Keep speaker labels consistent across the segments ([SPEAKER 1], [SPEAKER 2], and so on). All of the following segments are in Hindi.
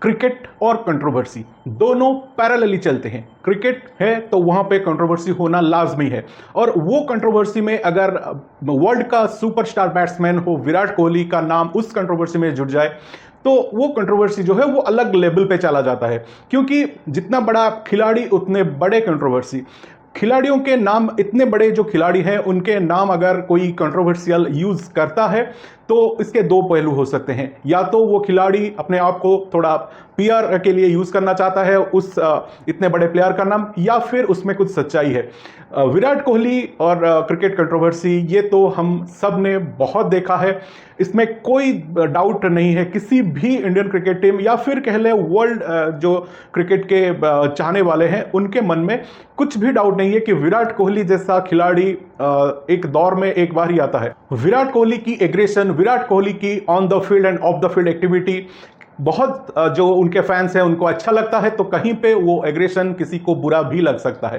[SPEAKER 1] क्रिकेट और कंट्रोवर्सी दोनों पैरेलली चलते हैं। क्रिकेट है तो वहां पे कंट्रोवर्सी होना लाजमी है, और वो कंट्रोवर्सी में अगर वर्ल्ड का सुपरस्टार बैट्समैन हो विराट कोहली का नाम उस कंट्रोवर्सी में जुड़ जाए तो वो कंट्रोवर्सी जो है वो अलग लेवल पे चला जाता है। क्योंकि जितना बड़ा खिलाड़ी उतने बड़े कंट्रोवर्सी। खिलाड़ियों के नाम, इतने बड़े जो खिलाड़ी हैं उनके नाम अगर कोई कंट्रोवर्शियल यूज करता है तो इसके दो पहलू हो सकते हैं। या तो वो खिलाड़ी अपने आप को थोड़ा पीआर के लिए यूज करना चाहता है उस इतने बड़े प्लेयर का नाम, या फिर उसमें कुछ सच्चाई है। विराट कोहली और क्रिकेट कंट्रोवर्सी ये तो हम सब ने बहुत देखा है, इसमें कोई डाउट नहीं है। किसी भी इंडियन क्रिकेट टीम या फिर कह ले वर्ल्ड जो क्रिकेट के चाहने वाले हैं उनके मन में कुछ भी डाउट नहीं है कि विराट कोहली जैसा खिलाड़ी एक दौर में एक बार ही आता है। विराट कोहली की एग्रेशन, विराट कोहली की on the field end of the field activity बहुत जो उनके फैंस हैं उनको अच्छा लगता है, तो कहीं पे वो एग्रेशन किसी को बुरा भी लग सकता है।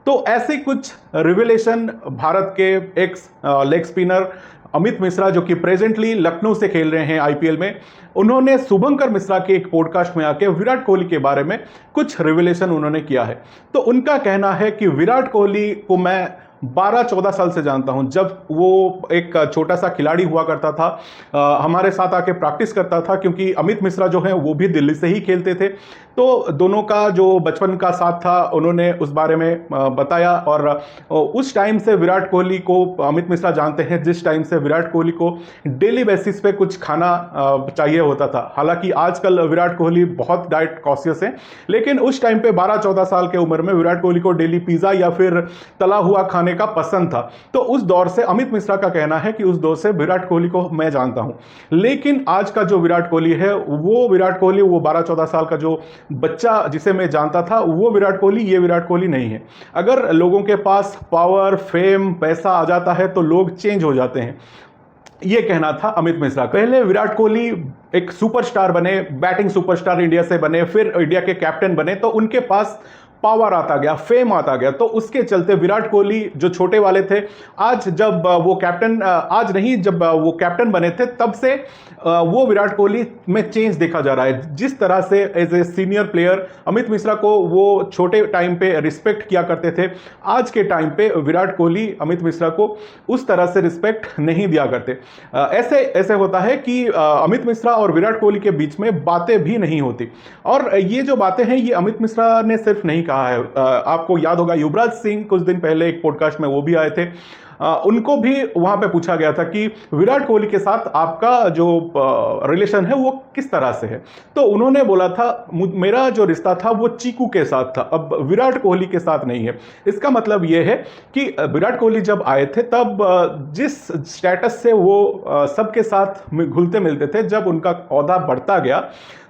[SPEAKER 1] तो ऐसे कुछ रिविलेशन भारत के x leg spinner Amit Mishra, जो कि प्रेजेंटली लखनऊ से खेल रहे हैं आईपीएल में, उन्होंने शुभंकर मिश्रा के एक पॉडकास्ट में आके विराट कोहली के बारे में कुछ रिविलेशन उन्होंने किया है। तो उनका कहना है कि विराट कोहली को मैं 12-14 साल से जानता हूं। जब वो एक छोटा सा खिलाड़ी हुआ करता था, हमारे साथ आके प्रैक्टिस करता था, क्योंकि अमित मिश्रा जो है वो भी दिल्ली से ही खेलते थे, तो दोनों का जो बचपन का साथ था उन्होंने उस बारे में बताया। और उस टाइम से विराट कोहली को अमित मिश्रा जानते हैं, जिस टाइम से विराट कोहली को डेली बेसिस पे कुछ खाना चाहिए होता था। हालांकि आजकल विराट कोहली बहुत डाइट कॉन्शियस है, लेकिन उस टाइम पे 12-14 साल के उम्र में विराट कोहली को डेली पिज्जा या फिर तला हुआ खाने का पसंद था। तो उस दौर से अमित मिश्रा का कहना है कि उस दौर से विराट कोहली को मैं जानता हूं। लेकिन आज का जो विराट कोहली है, वो विराट कोहली, वो 12-14 साल का जो बच्चा जिसे मैं जानता था, वो विराट कोहली ये विराट कोहली नहीं है। अगर लोगों के पास पावर, फेम, पैसा आ जाता है तो लोग चेंज हो जाते हैं, ये कहना था अमित मिश्रा। पहले विराट कोहली एक सुपरस्टार बने, बैटिंग सुपरस्टार इंडिया से बने, फिर इंडिया के कैप्टन बने, तो उनके पास पावर आता गया, फेम आता गया। तो उसके चलते विराट कोहली जो छोटे वाले थे, आज जब वो कैप्टन, आज नहीं जब वो कैप्टन बने थे, तब से वो विराट कोहली में चेंज देखा जा रहा है। जिस तरह से as a senior player Amit Mishra को वो छोटे टाइम पे रिस्पेक्ट किया करते थे, आज के टाइम पे विराट कोहली अमित मिश्रा को उस तरह से रिस्पेक्ट नहीं दिया करते। ऐसे ऐसे होता है कि अमित मिश्रा और विराट कोहली के बीच में बातें भी नहीं होती। और ये जो बातें हैं ये अमित मिश्रा ने सिर्फ नहीं कहा है। आपको याद होगा युवराज सिंह कुछ दिन पहले एक पॉडकास्ट में वो भी आए थे, उनको भी वहां पे पूछा गया था कि विराट कोहली के साथ आपका जो रिलेशन है वो किस तरह से है। तो उन्होंने बोला था मेरा जो रिश्ता था वो चीकू के साथ था, अब विराट कोहली के साथ नहीं है। इसका मतलब ये है कि विराट कोहली जब आए थे तब जिस स्टेटस से वो सबके साथ घुलते मिलते थे, जब उनका ओहदा बढ़ता गया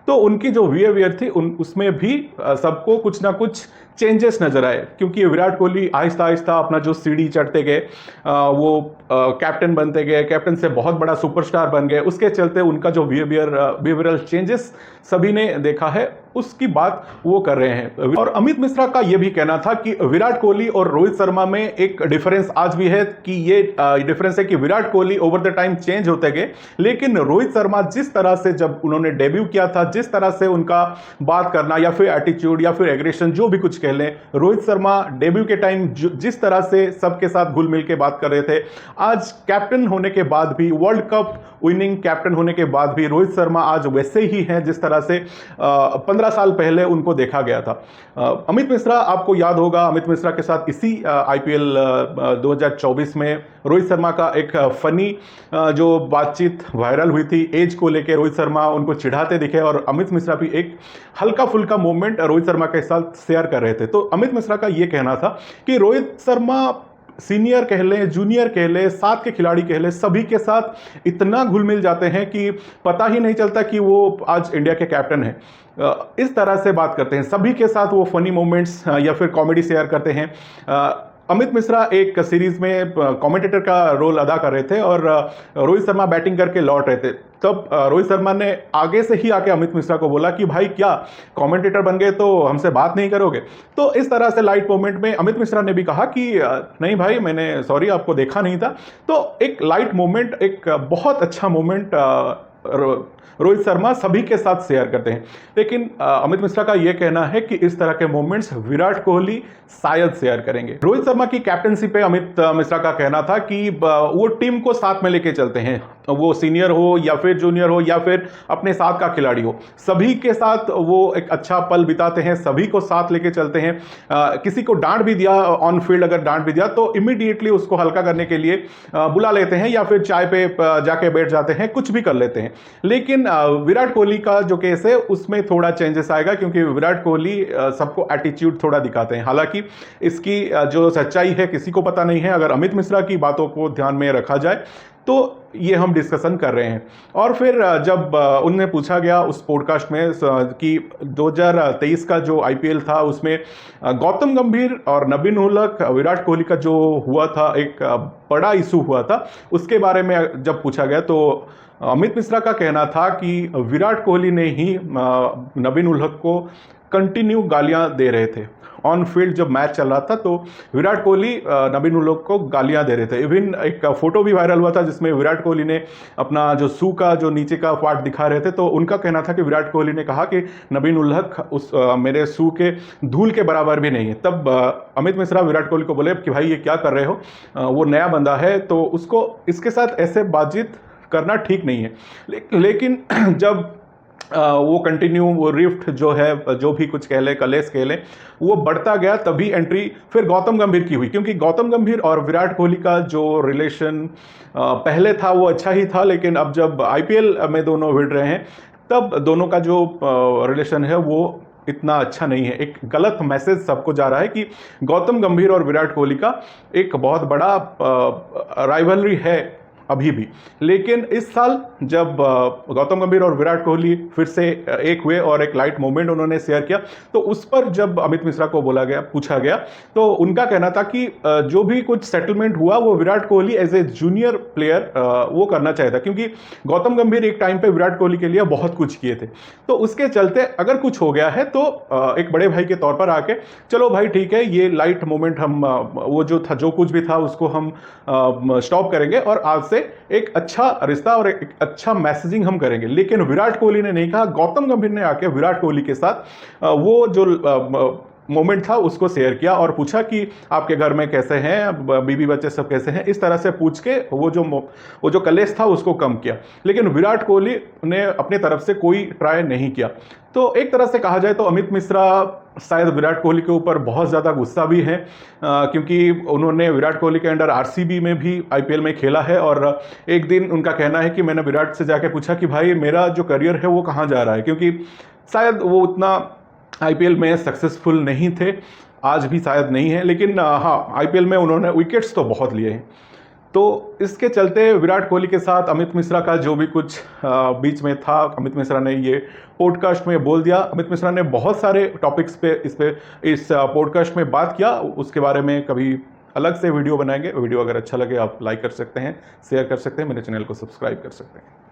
[SPEAKER 1] तो उनकी जो बिहेवियर थी उसमें भी सबको कुछ ना कुछ चेंजेस नजर आए। क्योंकि विराट कोहली आहिस्ता आहिस्ता अपना जो सीढ़ी चढ़ते गए, वो कैप्टन बनते गए, कैप्टन से बहुत बड़ा सुपरस्टार बन गए। उसके चलते उनका जो बिहेवियरल चेंजेस सभी ने देखा है, उसकी बात वो कर रहे हैं। और अमित मिश्रा का ये भी कहना था कि विराट कोहली और रोहित शर्मा में एक डिफरेंस आज भी है, कि ये डिफरेंस है कि Virat Kohli over the time change होते गए, लेकिन रोहित शर्मा जिस तरह से जब उन्होंने डेब्यू किया था, जिस तरह से उनका बात करना या फिर एटीट्यूड या फिर एग्रेशन जो भी कुछ कह लें, रोहित शर्मा डेब्यू के टाइम जिस तरह से सबके साथ घुल मिल के बात कर रहे थे, आज कैप्टन होने के बाद भी, वर्ल्ड कप विनिंग कैप्टन होने के बाद भी रोहित शर्मा आज वैसे ही हैं जिस तरह से 15 साल पहले उनको देखा गया था। अमित मिश्रा, आपको याद होगा, अमित मिश्रा के साथ इसी आईपीएल 2024 में रोहित शर्मा का एक फनी जो बातचीत वायरल हुई थी, एज को लेकर रोहित शर्मा उनको चिढ़ाते दिखे, और अमित मिश्रा भी एक हल्का फुल्का मोमेंट रोहित शर्मा के साथ शेयर कर रहे थे। तो अमित मिश्रा का यह कहना था कि रोहित शर्मा सीनियर कह लें, जूनियर कह लें, साथ के खिलाड़ी कह लें, सभी के साथ इतना घुल मिल जाते हैं कि पता ही नहीं चलता कि वो आज इंडिया के कैप्टन हैं। इस तरह से बात करते हैं, सभी के साथ वो फनी मोमेंट्स या फिर कॉमेडी शेयर करते हैं। अमित मिश्रा एक सीरीज में कमेंटेटर का रोल अदा कर रहे थे और रोहित शर्मा बैटिंग करके लौट रहे थे। तब रोहित शर्मा ने आगे से ही आके अमित मिश्रा को बोला कि भाई क्या कमेंटेटर बन गए तो हमसे बात नहीं करोगे। तो इस तरह से लाइट मोमेंट में अमित मिश्रा ने भी कहा कि नहीं भाई, मैंने सॉरी, आपको देखा नहीं था। तो एक लाइट मोमेंट, एक बहुत अच्छा मोमेंट रोहित शर्मा सभी के साथ शेयर करते हैं। लेकिन अमित मिश्रा का यह कहना है कि इस तरह के मोमेंट्स विराट कोहली शायद शेयर करेंगे। रोहित शर्मा की कैप्टनसी पे अमित मिश्रा का कहना था कि वो टीम को साथ में लेके चलते हैं, वो सीनियर हो या फिर जूनियर हो या फिर अपने साथ का खिलाड़ी हो, सभी के साथ वो एक अच्छा पल बिताते हैं, सभी को साथ लेके चलते हैं। किसी को डांट भी दिया ऑन फील्ड, अगर डांट भी दिया तो इमीडिएटली उसको हल्का करने के लिए बुला लेते हैं या फिर चाय पे जाके बैठ जाते हैं, कुछ भी कर लेते हैं। लेकिन विराट कोहली का जो केस है उसमें थोड़ा चेंजेस आएगा, क्योंकि विराट कोहली सबको एटीट्यूड थोड़ा दिखाते हैं। हालांकि इसकी जो सच्चाई है किसी को पता नहीं है। अगर अमित मिश्रा की बातों को ध्यान में रखा जाए तो ये हम डिस्कशन कर रहे हैं। और फिर जब उनने पूछा गया उस पॉडकास्ट में कि 2023 का जो आईपीएल था उसमें गौतम गंभीर और नबीन उलक विराट कोहली का जो हुआ था, एक बड़ा इशू हुआ था, उसके बारे में जब पूछा गया तो अमित मिश्रा का कहना था कि विराट कोहली ने ही नबीन उलक को कंटिन्यू गालियां दे रहे थे। ऑन फील्ड जब मैच चल रहा था तो विराट कोहली नबीन उलक को गालियां दे रहे थे। इवन एक फोटो भी वायरल हुआ था जिसमें विराट कोहली ने अपना जो शू का जो नीचे का पार्ट दिखा रहे थे, तो उनका कहना था कि विराट कोहली ने कहा कि नबीन उलक उस मेरे शू के धूल के बराबर भी नहीं है। तब अमित मिश्रा विराट कोहली को बोले कि भाई ये क्या कर रहे हो, वो नया बंदा है तो उसको इसके साथ ऐसे बातचीत करना ठीक नहीं है। लेकिन जब वो कंटिन्यू वो रिफ्ट जो है, जो भी कुछ कह लें, कलेश कह लें, वो बढ़ता गया, तभी एंट्री फिर गौतम गंभीर की हुई। क्योंकि गौतम गंभीर और विराट कोहली का जो रिलेशन पहले था वो अच्छा ही था, लेकिन अब जब आईपीएल में दोनों भिड़ रहे हैं तब दोनों का जो रिलेशन है वो इतना अच्छा नहीं है। एक गलत मैसेज सबको जा रहा है कि गौतम गंभीर और विराट कोहली का एक बहुत बड़ा राइवलरी है अभी भी। लेकिन इस साल जब गौतम गंभीर और विराट कोहली फिर से एक हुए और एक लाइट मोमेंट उन्होंने शेयर किया, तो उस पर जब अमित मिश्रा को पूछा गया तो उनका कहना था कि जो भी कुछ सेटलमेंट हुआ वो Virat Kohli as a junior player वो करना चाहता, क्योंकि गौतम गंभीर एक टाइम पे विराट कोहली के लिए बहुत कुछ किए थे। तो उसके चलते अगर कुछ हो गया है तो एक बड़े भाई के तौर पर आके चलो भाई ठीक है, ये लाइट मोमेंट हम वो जो था, जो कुछ भी था उसको हम स्टॉप करेंगे और आज से एक अच्छा रिश्ता और एक अच्छा मैसेजिंग हम करेंगे। लेकिन विराट कोहली ने नहीं कहा। गौतम गंभीर ने आके विराट कोहली के साथ वो जो मोमेंट था उसको शेयर किया और पूछा कि आपके घर में कैसे हैं, बीबी बच्चे सब कैसे हैं, इस तरह से पूछ के वो जो कलेश था उसको कम किया। लेकिन विराट कोहली ने अपने तरफ से कोई ट्राई नहीं किया। तो एक तरह से कहा जाए तो अमित मिश्रा शायद विराट कोहली के ऊपर बहुत ज़्यादा गुस्सा भी है, क्योंकि उन्होंने विराट कोहली के अंडर आरसीबी में भी आईपीएल में खेला है। और एक दिन उनका कहना है कि मैंने विराट से जाके पूछा कि भाई मेरा जो करियर है वो कहाँ जा रहा है, क्योंकि शायद वो उतना आईपीएल में सक्सेसफुल नहीं थे, आज भी शायद नहीं है। लेकिन हाँ, आईपीएल में उन्होंने विकेट्स तो बहुत लिए हैं। तो इसके चलते विराट कोहली के साथ अमित मिश्रा का जो भी कुछ बीच में था, अमित मिश्रा ने ये पॉडकास्ट में बोल दिया। अमित मिश्रा ने बहुत सारे टॉपिक्स पे इस पॉडकास्ट में बात किया, उसके बारे में कभी अलग से वीडियो बनाएंगे। वीडियो अगर अच्छा लगे आप लाइक कर सकते हैं, शेयर कर सकते हैं, मेरे चैनल को सब्सक्राइब कर सकते हैं।